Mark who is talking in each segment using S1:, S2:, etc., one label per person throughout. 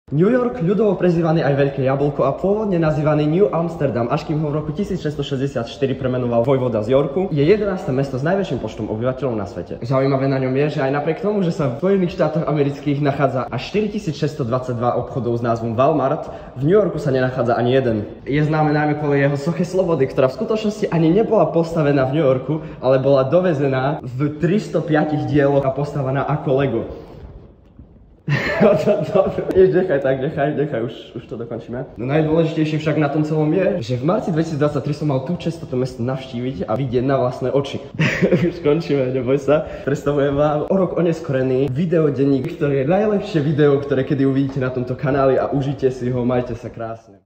S1: New York, ľudovo prezývaný aj Veľké jablko a pôvodne nazývaný New Amsterdam, až kým ho v roku 1664 premenoval vojvoda z Yorku, je 11. mesto s najväčším počtom obyvateľov na svete. Zaujímavé na ňom je, že aj napriek tomu, že sa v Spojených štátoch amerických nachádza až 4622 obchodov s názvom Walmart, v New Yorku sa nenachádza ani jeden. Je známe najmä kvôli jeho soche slobody, ktorá v skutočnosti ani nebola postavená v New Yorku, ale bola dovezená v 305 dieloch a postavená ako Lego. Nechaj, už to dokončíme. No najdôležitejšie však na tom celom je, že v marci 2023 som mal tú čest toto mesto navštíviť a vidieť na vlastné oči. Už končíme, neboj sa. Predstavujem vám o rok oneskorený videodenník, ktorý je najlepšie video, ktoré kedy uvidíte na tomto kanáli a užite si ho, majte sa krásne.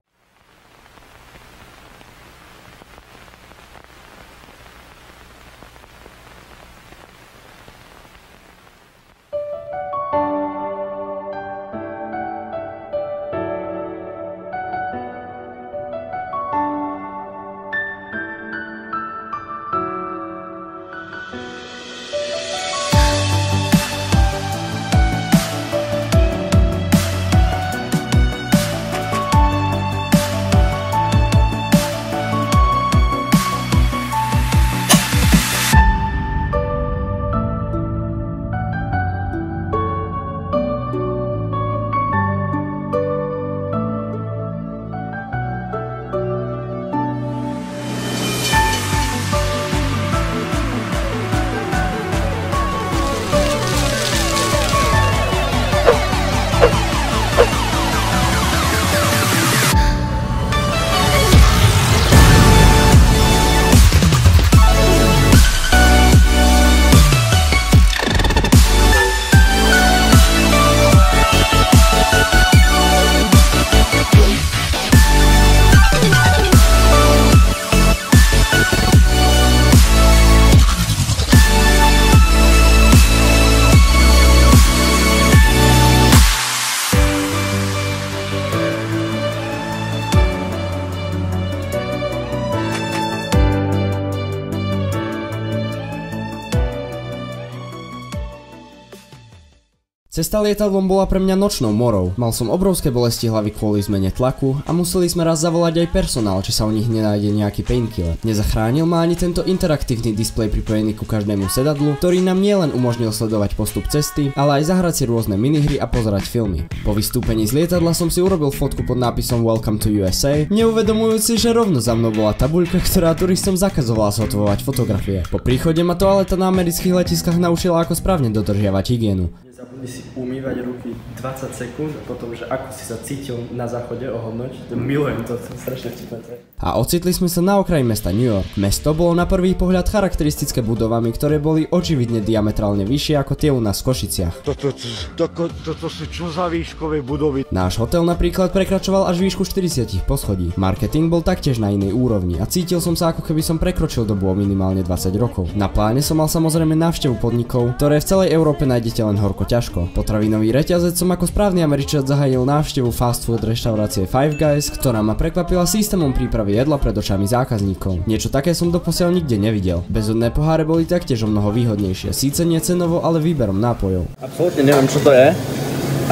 S1: Cesta lietadlom bola pre mňa nočnou morou. Mal som obrovské bolesti hlavy kvôli zmene tlaku a museli sme raz zavolať aj personál, či sa u nich nenájde nejaký painkiller. Nezachránil ma ani tento interaktívny displej pripojený ku každému sedadlu, ktorý nám nielen umožnil sledovať postup cesty, ale aj zahrať si rôzne minihry a pozerať filmy. Po vystúpení z lietadla som si urobil fotku pod nápisom Welcome to USA, neuvedomujúci, že rovno za mnou bola tabuľka, ktorá turistom zakazovala zhotovovať fotografie. Po príchode ma toaleta na amerických letiskách naučila, ako správne dodržiavať hygienu. Nezabudni si umývať ruky 20 sekúnd a potom, že ako si sa cítil na záchode, ohodnoť. Milujem to strašne vtipné. A ocitli sme sa na okraji mesta New York. Mesto bolo na prvý pohľad charakteristické budovami, ktoré boli očividne diametrálne vyššie ako tie u nás v Košiciach.
S2: Toto sú čo za výškové budovy?
S1: Náš hotel napríklad prekračoval až výšku 40 poschodí. Marketing bol taktiež na inej úrovni a cítil som sa, ako keby som prekročil dobu o minimálne 20 rokov. Na pláne som mal samozrejme návštevu podnikov, ktoré v celej Európe nájdete len horko ťažko. Potravinový reťazec som ako správny Američan zahájil návštevu fast food reštaurácie Five Guys, ktorá ma prekvapila systémom prípravy jedla pred očami zákazníkov. Niečo také som doposiaľ nikde nevidel. Bezodné poháre boli taktiež o mnoho výhodnejšie, síce nie cenovo, ale výberom nápojov. Absolútne neviem, čo to je,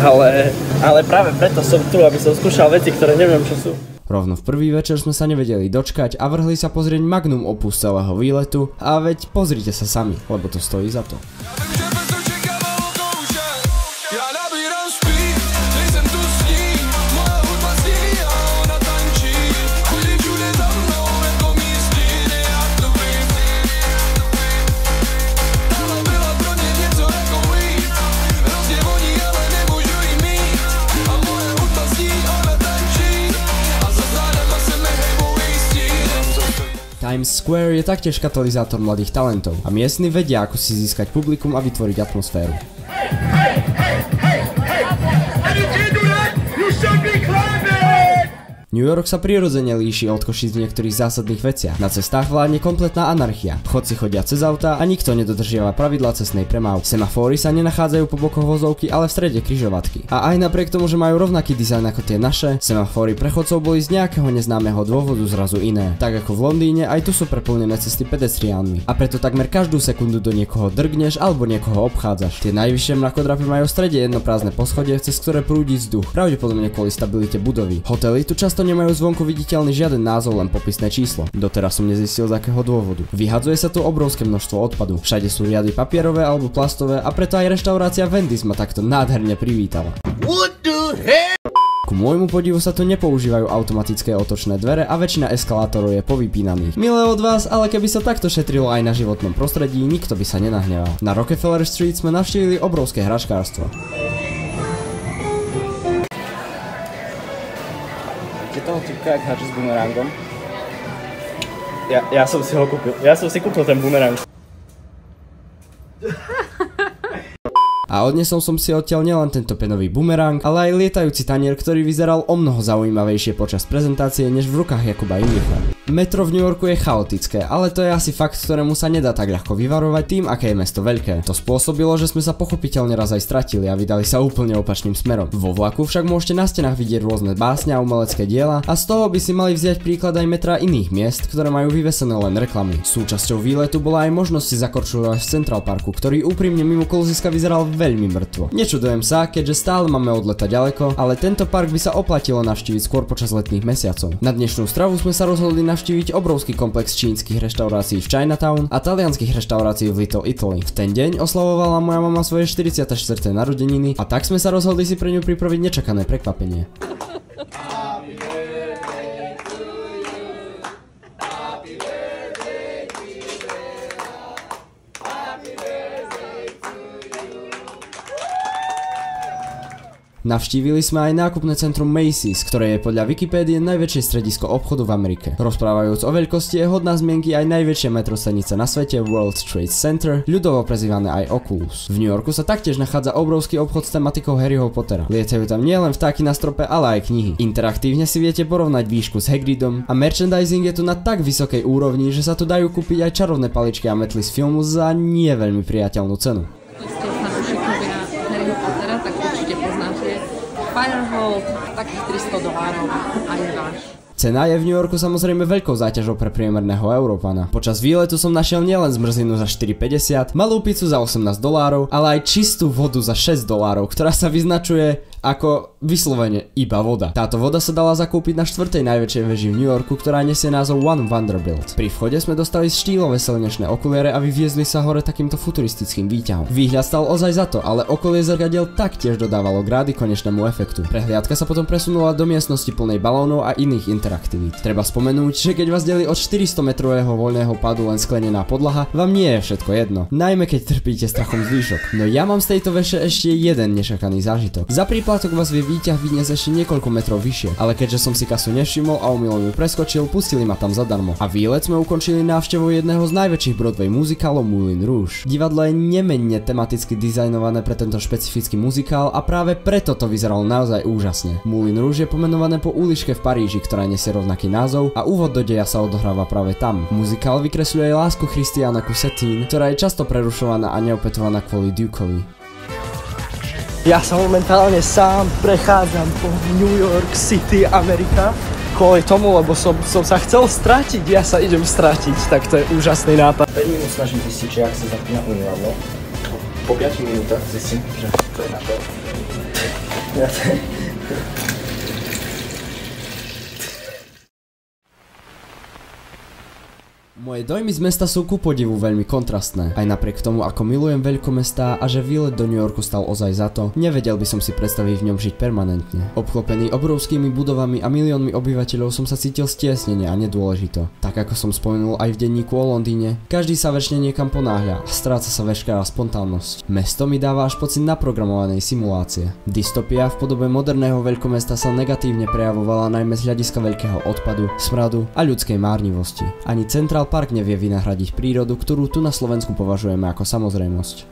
S1: ale práve preto som tu, aby som skúšal veci, ktoré neviem, čo sú. Rovno v prvý večer sme sa nevedeli dočkať a vrhli sa pozrieť magnum opus celého výletu a veď pozrite sa sami, lebo to stojí za to. Times Square je taktiež katalizátor mladých talentov a miestni vedia, ako si získať publikum a vytvoriť atmosféru. New York sa prirodzene líši od Košíc v niektorých zásadných veciach. Na cestách vládne kompletná anarchia. Chodci chodia cez auta a nikto nedodržiava pravidlá cestnej premávky. Semafóry sa nenachádzajú po bokoch vozovky, ale v strede križovatky. A aj napriek tomu, že majú rovnaký dizajn ako tie naše, semafóry pre chodcov boli z nejakého neznámeho dôvodu zrazu iné. Tak ako v Londýne, aj tu sú preplnené cesty pedestriánmi. A preto takmer každú sekundu do niekoho drgneš alebo niekoho obchádzaš. Tie najvyššie mrakodrapy majú v strede jedno prázdne poschodie, cez ktoré prúdi vzduch, pravdepodobne kvôli stabilite budovy. Hotely tu často nemajú zvonku viditeľný žiaden názov, len popisné číslo. Doteraz som nezistil z akého dôvodu. Vyhadzuje sa tu obrovské množstvo odpadu. Všade sú riady papierové alebo plastové a preto aj reštaurácia Wendy's ma takto nádherne privítala. What the hell? Ku môjmu podivu sa tu nepoužívajú automatické otočné dvere a väčšina eskalátorov je povypínaných. Milé od vás, ale keby sa takto šetrilo aj na životnom prostredí, nikto by sa nenahneval. Na Rockefeller Street sme navštívili obrovské hračkárstvo.
S3: Toho typka, jak háče s bumerangom. Ja som si ho kúpil. Ja som si kúpil ten bumerang.
S1: A odnesol som si odtiaľ nielen tento penový bumerang, ale aj lietajúci tanier, ktorý vyzeral o mnoho zaujímavejšie počas prezentácie než v rukách Jakuba Imricha. Metro v New Yorku je chaotické, ale to je asi fakt, ktorému sa nedá tak ľahko vyvarovať tým, aké je mesto veľké. To spôsobilo, že sme sa pochopiteľne raz aj stratili a vydali sa úplne opačným smerom. Vo vlaku však môžete na stenách vidieť rôzne básne a umelecké diela a z toho by si mali vziať príklad aj metra iných miest, ktoré majú vyvesené len reklamy. Súčasťou výletu bola aj možnosť si zakorčulovať v Central Parku, ktorý úprimne mimo kolziska vyzeral veľmi mŕtvo. Nečudujem sa, keďže stále máme od leta ďaleko, ale tento park by sa oplatilo navštíviť skôr počas letných mesiacov. Na dnešnú stravu sme sa rozhodli navštíviť obrovský komplex čínskych reštaurácií v Chinatown a talianskych reštaurácií v Little Italy. V ten deň oslavovala moja mama svoje 44. narodeniny a tak sme sa rozhodli si pre ňu pripraviť nečakané prekvapenie. Navštívili sme aj nákupné centrum Macy's, ktoré je podľa Wikipédie najväčšie stredisko obchodu v Amerike. Rozprávajúc o veľkosti je hodná zmienky aj najväčšia metrostanica na svete World Trade Center, ľudovo prezývané aj Oculus. V New Yorku sa taktiež nachádza obrovský obchod s tematikou Harryho Pottera. Lietajú tam nielen vtáky na strope, ale aj knihy. Interaktívne si viete porovnať výšku s Hagridom a merchandising je tu na tak vysokej úrovni, že sa tu dajú kúpiť aj čarovné paličky a metly z filmu za nie veľmi priateľnú cenu.
S4: Tak určite poznáte Firehold, takých $300 a je váš.
S1: Cena je v New Yorku samozrejme veľkou záťažou pre priemerného Európana. Počas výletu som našiel nielen zmrzlinu za $4,50, malú pizzu za $18, ale aj čistú vodu za $6, ktorá sa vyznačuje ako vyslovene iba voda. Táto voda sa dala zakúpiť na 4. najväčšej veži v New Yorku, ktorá nesie názov One Vanderbilt. Pri vchode sme dostali štýlové slnečné okuliare a vyviezli sa hore takýmto futuristickým výťahom. Výhľad stal ozaj za to, ale okolie zrkadiel taktiež dodávalo grády konečnému efektu. Prehliadka sa potom presunula do miestnosti plnej balónov a iných interaktivít. Treba spomenúť, že keď vás delí od 400 metrového voľného padu len sklenená podlaha, vám nie je všetko jedno. Najmä keď trpíte strachom zvýšok. No ja mám z tejto veše ešte jeden nečakaný zážitok. Za príplatok vás vie výťah vyniesť ešte niekoľko metrov vyššie, ale keďže som si kasu nevšimol a omylom ju preskočil, pustili ma tam zadarmo. A výlet sme ukončili návštevou jedného z najväčších Broadway muzikálov Moulin Rouge. Divadlo je nemenne tematicky dizajnované pre tento špecifický muzikál a práve preto to vyzeralo naozaj úžasne. Moulin Rouge je pomenované po uličke v Paríži, ktorá nesie rovnaký názov a úvod do deja sa odohráva práve tam. Muzikál vykresľuje lásku Christiana ku Satine, ktorá je často prerušovaná a neopätovaná kvôli Dukeovi.
S3: Ja sa momentálne sám prechádzam po New York City, Amerika. Kvôli tomu, lebo som sa chcel stratiť, ja sa idem stratiť, tak to je úžasný nápad. 5 minút snažím zistiť, či ak sa zapína umývadlo. Po 5 minútach zistím, že to je na to.
S1: Moje dojmy z mesta sú ku podivu veľmi kontrastné. Aj napriek tomu, ako milujem veľkomestá a že výlet do New Yorku stal ozaj za to, nevedel by som si predstaviť v ňom žiť permanentne. Obklopený obrovskými budovami a miliónmi obyvateľov som sa cítil stiesnene a nedôležito. Tak ako som spomenul aj v denníku o Londýne, každý sa väčšine niekam ponáhľa a stráca sa veškerá spontánnosť. Mesto mi dáva až pocit naprogramovanej simulácie. Dystopia v podobe moderného veľkomesta sa negatívne prejavovala najmä z hľadiska veľkého odpadu, smradu a ľudskej márnivosti. Ani Central Park nevie vynahradiť prírodu, ktorú tu na Slovensku považujeme ako samozrejmosť.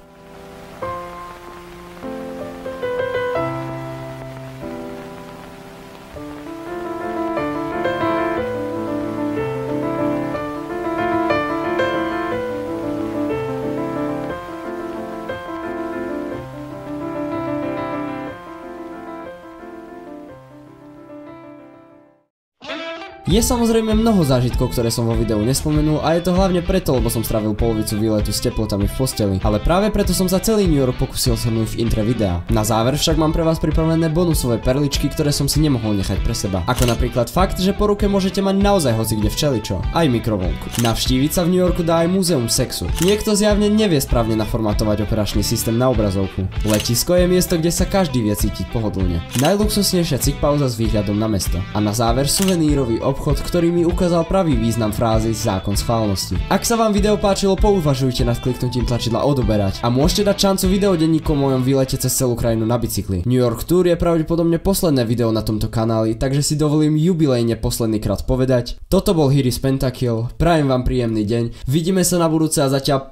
S1: Je samozrejme mnoho zážitkov, ktoré som vo videu nespomenul a je to hlavne preto, lebo som strávil polovicu výletu s teplotami v posteli, ale práve preto som za celý New York pokusil shrnúť v intre videa. Na záver však mám pre vás pripravené bonusové perličky, ktoré som si nemohol nechať pre seba. Ako napríklad fakt, že po ruke môžete mať naozaj hocikde všeličo, aj mikrovlnku. Navštíviť sa v New Yorku dá aj múzeum sexu. Niekto zjavne nevie správne naformatovať operačný systém na obrazovku. Letisko je miesto, kde sa každý vie cítiť pohodlne. Najluxusnejšia cikpauza s výhľadom na mesto. A na záver suvenírový obchod, ktorý mi ukázal pravý význam frázy zákon schválnosti. Ak sa vám video páčilo, pouvažujte nad kliknutím tlačidla odoberať a môžete dať šancu videodenníku o mojom výlete cez celú krajinu na bicykli. New York Tour je pravdepodobne posledné video na tomto kanáli, takže si dovolím jubilejne posledný krát povedať. Toto bol Hiri z Pentakill, prajem vám príjemný deň, vidíme sa na budúce a zatiaľ